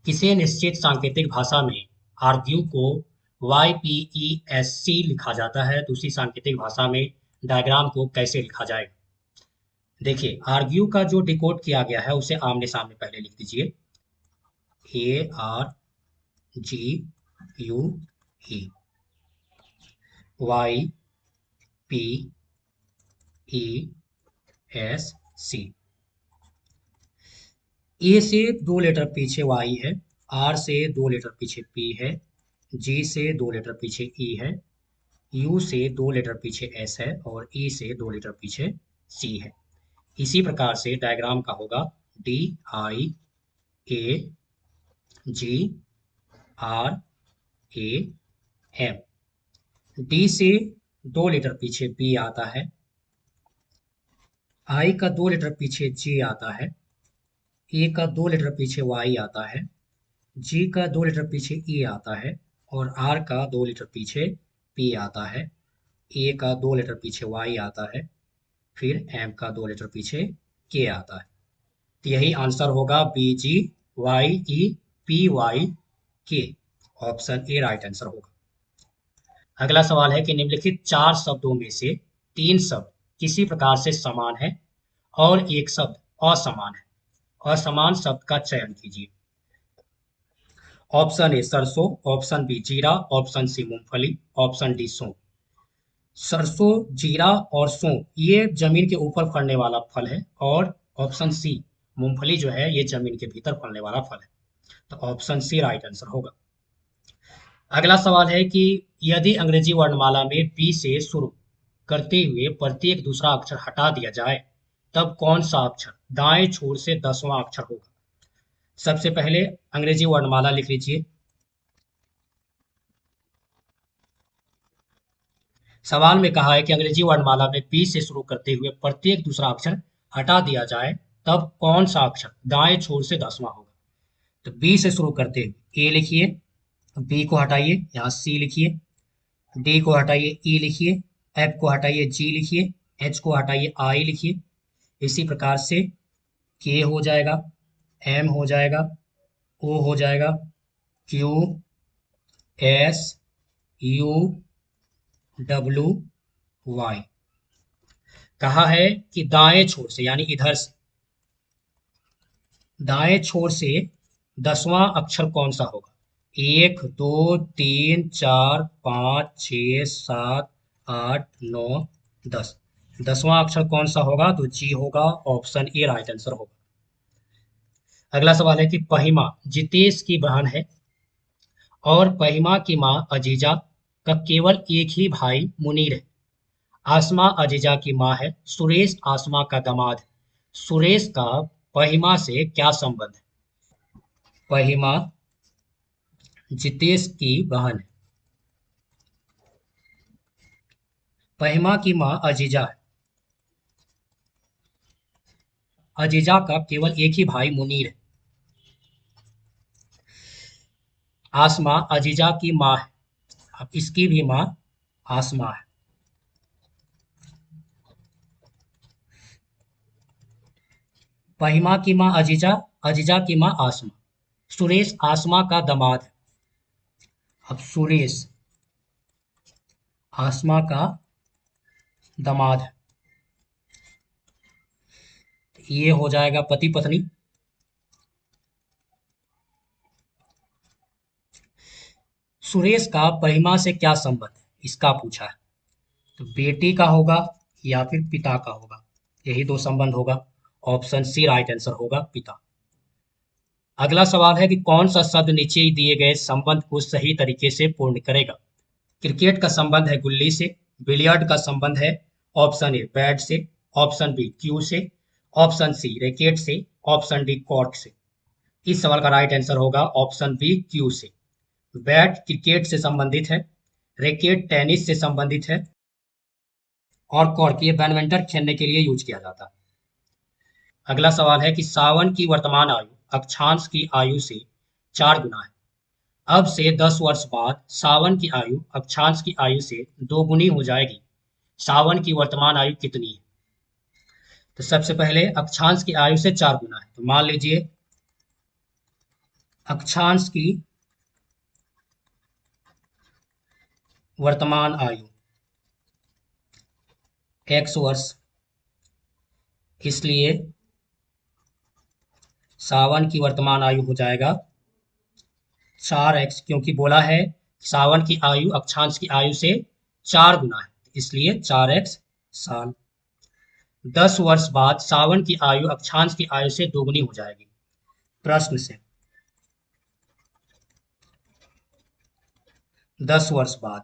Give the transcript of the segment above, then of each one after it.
किसी निश्चित सांकेतिक भाषा में आर्ग्यू को YPESC लिखा जाता है। दूसरी सांकेतिक भाषा में डायग्राम को कैसे लिखा जाएगा? देखिए, आर्ग्यू का जो डिकोड किया गया है उसे आमने सामने पहले लिख दीजिए। ARGUE YPESC। ए से 2 लेटर पीछे Y है, R से 2 लेटर पीछे P है, G से 2 लेटर पीछे E है, U से 2 लेटर पीछे S है और E से 2 लेटर पीछे C है। इसी प्रकार से डायग्राम का होगा DIAGRAM। D से 2 लेटर पीछे B आता है, I का 2 लेटर पीछे J आता है, A का 2 लेटर पीछे Y आता है, G का 2 लेटर पीछे E आता है और R का 2 लेटर पीछे P आता है, A का 2 लेटर पीछे Y आता है, फिर M का 2 लेटर पीछे K आता है। तो यही आंसर होगा BGYEPYK। Option A right answer होगा। अगला सवाल है कि निम्नलिखित 4 शब्दों में से 3 शब्द किसी प्रकार से समान है और एक शब्द असमान है। असमान शब्द का चयन कीजिए। ऑप्शन ए सरसों, ऑप्शन बी जीरा, ऑप्शन सी मूंगफली, ऑप्शन डी सौंफ। सरसों, जीरा और सौंफ ये जमीन के ऊपर फलने वाला फल है और ऑप्शन सी मूंगफली जो है ये जमीन के भीतर फलने वाला फल है। तो ऑप्शन सी राइट आंसर होगा। अगला सवाल है कि यदि अंग्रेजी वर्णमाला में बी से शुरू करते हुए प्रत्येक दूसरा अक्षर हटा दिया जाए तब कौन सा अक्षर दाएं छोर से 10वां अक्षर होगा? सबसे पहले अंग्रेजी वर्णमाला लिख लीजिए। सवाल में कहा है कि अंग्रेजी वर्णमाला में बी से शुरू करते हुए प्रत्येक दूसरा अक्षर हटा दिया जाए तब कौन सा अक्षर दाएं छोर से 10वां होगा? तो बी से शुरू करते हुए ए लिखिए, बी को हटाइए, यहाँ सी लिखिए, डी को हटाइए ई लिखिए, एफ को हटाइए जी लिखिए, एच को हटाइए आई लिखिए। इसी प्रकार से के हो जाएगा, एम हो जाएगा, ओ हो जाएगा, Q, S, U, W, Y. कहा है कि दाएं छोर से यानी इधर से दाएं छोर से 10वां अक्षर कौन सा होगा? 1 2 3 4 5 6 7 8 9 10। 10वां अक्षर कौन सा होगा? तो जी होगा। ऑप्शन ए राइट आंसर होगा। अगला सवाल है कि पहिमा जितेश की बहन है और पहिमा की मां अजीजा का केवल एक ही भाई मुनीर है। आसमा अजीजा की मां है, सुरेश आसमा का दामाद है। सुरेश का पहिमा से क्या संबंध है? पहिमा जितेश की बहन है, पहिमा की मां अजीजा है, अजीजा का केवल एक ही भाई मुनीर है। आसमा अजीजा की मां है, अब इसकी भी मां आसमा है। पहिमा की मां अजीजा, अजीजा की मां आसमा। सुरेश आसमा का दामाद है। अब सुरेश आसमा का दामाद है, ये हो जाएगा पति पत्नी। सुरेश का पहिमा से क्या संबंध है इसका पूछा है, तो बेटी का होगा या फिर पिता का होगा, यही दो संबंध होगा। ऑप्शन सी राइट आंसर होगा, पिता। अगला सवाल है कि कौन सा शब्द नीचे दिए गए संबंध को सही तरीके से पूर्ण करेगा? क्रिकेट का संबंध है गुल्ली से, बिलियर्ड का संबंध है ऑप्शन ए बैट से, ऑप्शन बी क्यू से, ऑप्शन सी रैकेट से, ऑप्शन डी कॉर्क से। इस सवाल का राइट आंसर होगा ऑप्शन बी क्यू से। बैट क्रिकेट से संबंधित है, रैकेट टेनिस से संबंधित है और कॉर्क ये बैडमिंटन खेलने के लिए यूज किया जाता है। अगला सवाल है कि सावन की वर्तमान आयु अक्षांश की आयु से 4 गुना है। अब से 10 वर्ष बाद सावन की आयु अक्षांश की आयु से 2 गुनी हो जाएगी। सावन की वर्तमान आयु कितनी है? तो सबसे पहले अक्षांश की आयु से 4 गुना है, तो मान लीजिए अक्षांश की वर्तमान आयु x वर्ष, इसलिए सावन की वर्तमान आयु हो जाएगा 4x, क्योंकि बोला है सावन की आयु अक्षांश की आयु से 4 गुना है, इसलिए 4x साल। 10 वर्ष बाद सावन की आयु अक्षांश की आयु से दोगुनी हो जाएगी। प्रश्न से 10 वर्ष बाद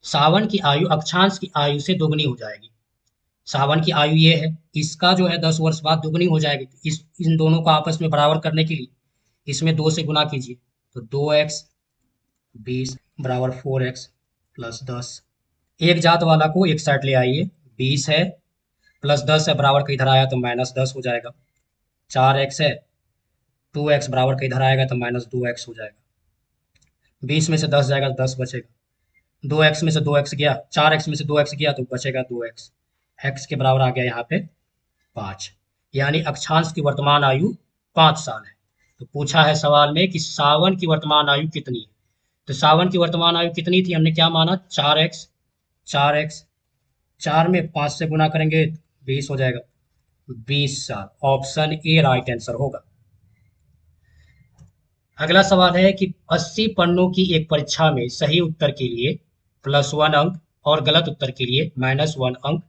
सावन की आयु अक्षांश की आयु से दोगुनी हो जाएगी। सावन की आयु ये है, इसका जो है 10 वर्ष बाद दोगुनी हो जाएगी। इन दोनों को आपस में बराबर करने के लिए इसमें 2 से गुना कीजिए, तो 2x 20 बराबर 4x प्लस 10। एक जात वाला को एक साइड ले आइए, 20 है प्लस 10 है, बराबर का इधर आया तो माइनस 10 हो जाएगा। 4x है, 2x बराबर का इधर आएगा तो माइनस 2x हो जाएगा। 20 में से 10 जाएगा तो 10 बचेगा। 2x में से 2x गया, 4x में से 2x गया तो बचेगा 2x। x के बराबर आ गया यहाँ पे 5, यानी अक्षांश की वर्तमान आयु 5 साल है। तो पूछा है सवाल में कि सावन की वर्तमान आयु कितनी है। तो सावन की वर्तमान आयु कितनी थी, हमने क्या माना 4x। 4x 4 में 5 से गुना करेंगे 20 हो जाएगा, 20 साल। ऑप्शन ए राइट आंसर होगा। अगला सवाल है कि 80 पन्नों की एक परीक्षा में सही उत्तर के लिए +1 अंक और गलत उत्तर के लिए -1 अंक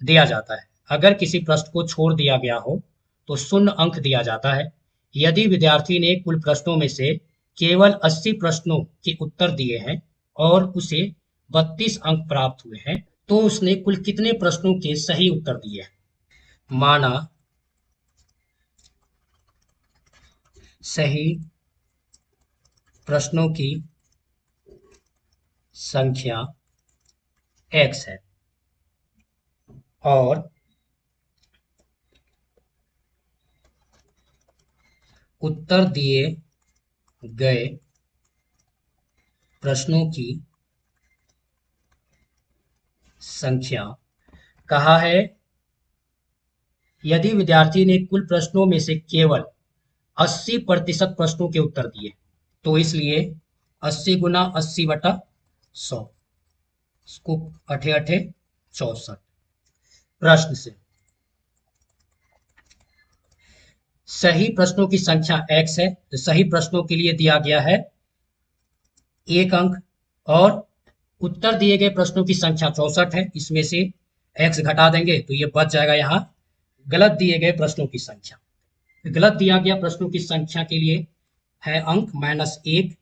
दिया जाता है। अगर किसी प्रश्न को छोड़ दिया गया हो तो 0 अंक दिया जाता है। यदि विद्यार्थी ने कुल प्रश्नों में से केवल 80 प्रश्नों के उत्तर दिए हैं और उसे 32 अंक प्राप्त हुए हैं, तो उसने कुल कितने प्रश्नों के सही उत्तर दिए हैं। माना सही प्रश्नों की संख्या x है और उत्तर दिए गए प्रश्नों की संख्या, कहा है यदि विद्यार्थी ने कुल प्रश्नों में से केवल 80% प्रश्नों के उत्तर दिए, तो इसलिए 80 गुना 80 बटा 100, इसको 8 8 64। प्रश्न से सही प्रश्नों की संख्या x है, तो सही प्रश्नों के लिए दिया गया है 1 अंक और उत्तर दिए गए प्रश्नों की संख्या 64 है, इसमें से x घटा देंगे तो ये बच जाएगा यहाँ गलत दिए गए प्रश्नों की संख्या। गलत दिया गया प्रश्नों की संख्या के लिए है अंक -1,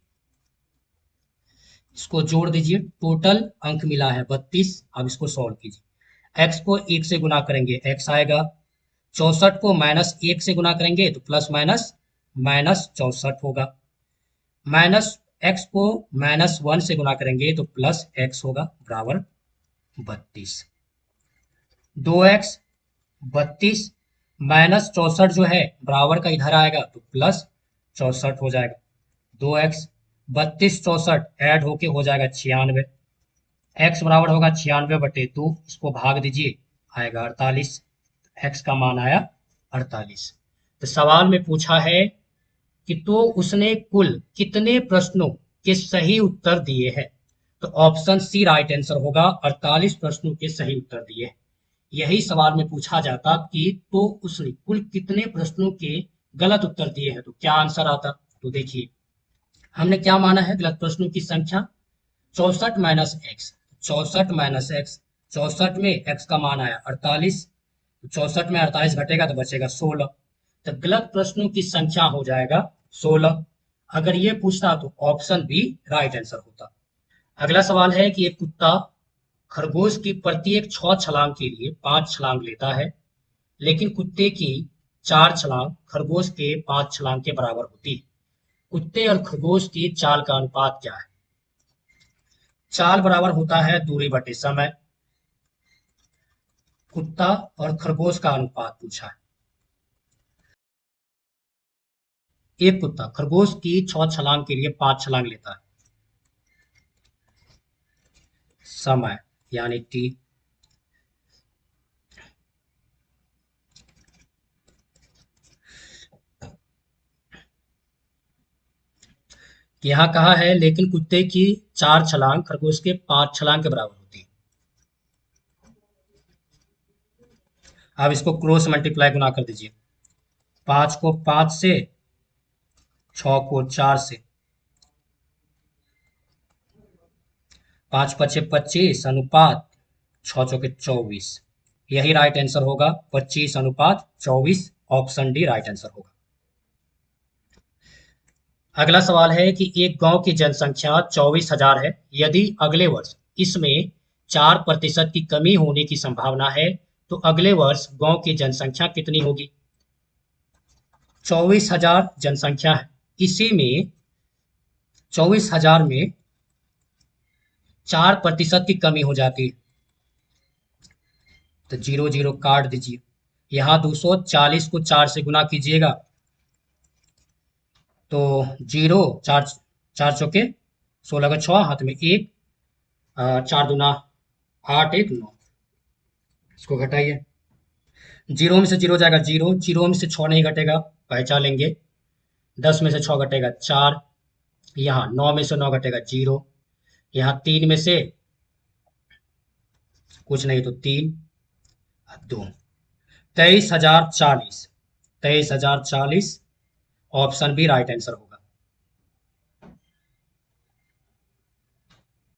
इसको जोड़ दीजिए, टोटल अंक मिला है 32। अब इसको सॉल्व कीजिए, x को 1 से गुना करेंगे x आएगा, 64 को -1 से गुना करेंगे तो प्लस माइनस -64 होगा, माइनस x को -1 से गुना करेंगे तो प्लस x होगा, बराबर 32। 2x 32 -64 जो है बराबर का इधर आएगा तो प्लस 64 हो जाएगा। 2x 32 64 ऐड होके हो जाएगा 96। x बराबर होगा 96/2, इसको भाग दीजिए आएगा 48। x का मान आया 48। तो सवाल में पूछा है कि तो उसने कुल कितने प्रश्नों के सही उत्तर दिए हैं। तो ऑप्शन सी राइट आंसर होगा, 48 प्रश्नों के सही उत्तर दिए हैं। यही सवाल में पूछा जाता कि तो उसने कुल कितने प्रश्नों के गलत उत्तर दिए हैं तो क्या आंसर आता। तो देखिए हमने क्या माना है गलत प्रश्नों की संख्या 64 माइनस एक्स, 64 माइनस एक्स, 64 में एक्स का मान आया 48, 64 में 48 घटेगा तो बचेगा 16। तो गलत प्रश्नों की संख्या हो जाएगा 16। अगर ये पूछता तो ऑप्शन बी राइट आंसर होता। अगला सवाल है कि एक कुत्ता खरगोश की प्रत्येक 6 छलांग के लिए 5 छलांग लेता है, लेकिन कुत्ते की 4 छलांग खरगोश के 5 छलांग के बराबर होती है। कुत्ते और खरगोश की चाल का अनुपात क्या है। चाल बराबर होता है दूरी बटे समय। कुत्ता और खरगोश का अनुपात पूछा है। एक कुत्ता खरगोश की 6 छलांग के लिए 5 छलांग लेता है। समय यानी टी, यहाँ कहा है लेकिन कुत्ते की 4 छलांग खरगोश के 5 छलांग के बराबर होती है। अब इसको क्रॉस मल्टीप्लाई गुना कर दीजिए। 5 को 5 से, 6 को 4 से, 5 पचे 25 अनुपात 6 चौके 24। यही राइट आंसर होगा, 25 अनुपात 24। ऑप्शन डी राइट आंसर होगा। अगला सवाल है कि एक गांव की जनसंख्या 24,000 है। यदि अगले वर्ष इसमें 4% की कमी होने की संभावना है तो अगले वर्ष गांव की जनसंख्या कितनी होगी? 24,000 जनसंख्या है, इसी में 24,000 में 4% की कमी हो जाती है तो 0 0 काट दीजिए। यहाँ 240 को 4 से गुना कीजिएगा तो 0, 4 4 चौके 16 का 6, हाथ में 1, 4 दूना 8, 1 9। इसको घटाइए। 0 में से 0 जाएगा 0, 0 में से 6 नहीं घटेगा, पहचान लेंगे। 10 में से 6 घटेगा 4, यहाँ 9 में से 9 घटेगा 0, यहाँ 3 में से कुछ नहीं तो 3, 2। 23,040, 23,040 ऑप्शन बी राइट आंसर होगा।